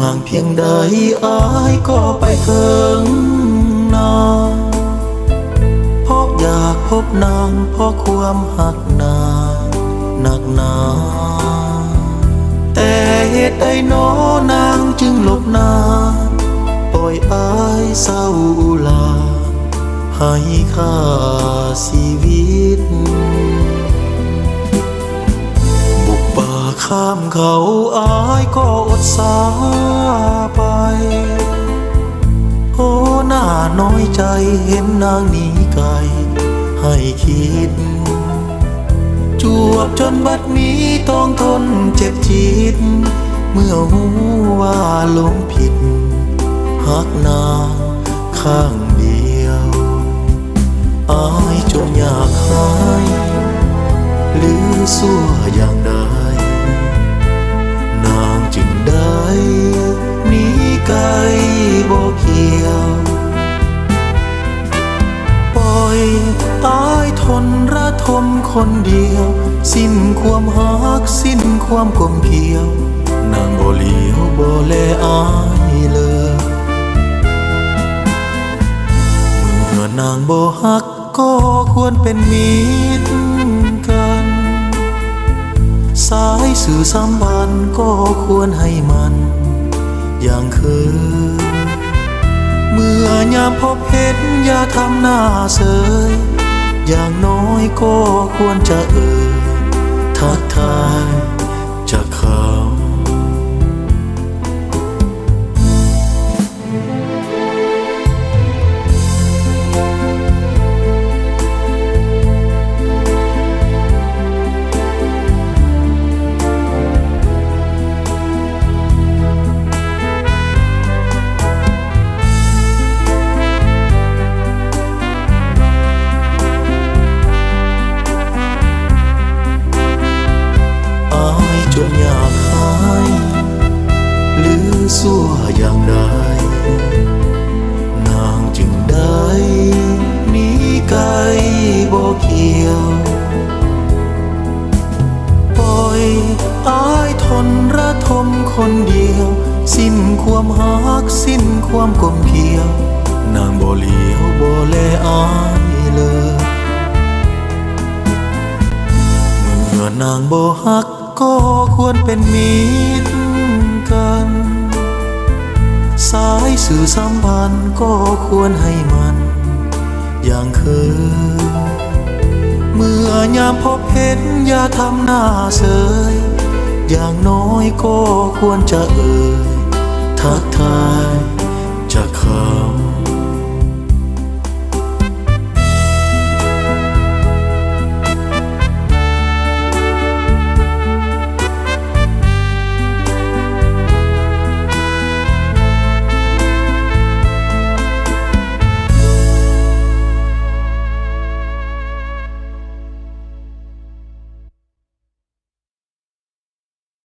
ห่างเพียงใดอายก็ไปเถิงนางเพราะอยากพบนางเพราะความหักนางหนักหนาแต่เหตุใดน้อนางจึงหลบหน้าปล่อยอายเศร้าลาให้ค่าชีวิตบุกป่าข้ามเขาอายก็อดสาไปโอ้หน้าน้อยใจเห็นนางหนีไกลให้คิดจวบจนบัดนี้ต้องทนเจ็บจิตเมื่อหูว่าหลงผิดหักนางข้างเดียวอายจนอยากหายหรือสั่วอย่างใดนางจึงได้หนีไกลบ่เกี่ยวปล่อยตายทนระทมคนเดียวสิ้นความหักสิ้นความกลมเกลียวนางบ่เลี้ยวบ่แลอายเลยเมื่อนางบ่ฮักก็ควรเป็นมิตรกันสายสื่อสัมพันธ์ก็ควรให้มันอย่างเคยเมื่อยามพบเห็นอย่าทำหน้าเสยอย่างน้อยก็ควรจะทักทายจากคำจนอยากหายหรือสั่วอย่างใดนางจึงได้หนีไกลบ่เกี่ยวปล่อยอายทนระทมคนเดียวสิ้นความหักสิ้นความกลมเกลียวนางบ่เลี้ยวบ่แลอายเลยเมื่อนางบ่ฮักก็ควรเป็นมิตรกันสายสื่อสัมพันธ์ก็ควรให้มันอย่างเคยเมื่อยามพบเห็นอย่าทำหน้าเสยอย่างน้อยก็ควรจะทักทายจากคำ